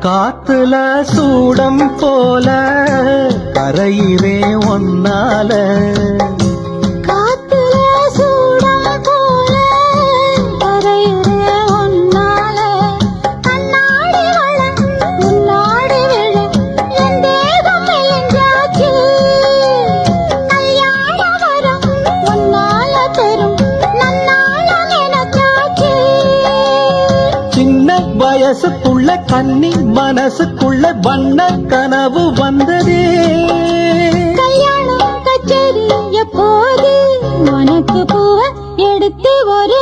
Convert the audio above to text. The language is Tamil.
காத்துல சூடம் போல கரையிறே ஒன்னால காத்துல சூடம் போல கரையிறே ஒன்னால கண்ணாடி வள முன்னாடி விழ என் தேகம் மெலிஞ்சாச்சு கல்யாண வரம் ஒன்னால பெரும் நன்னால நினைச்சாச்சு சின்ன வயசுக்குள்ள கன்னி மனசுக்குள்ள வண்ண கனவு வந்ததே கல்யாணம் கச்சேரி எப்போது உனக்கு பூவ எடுத்து ஒரு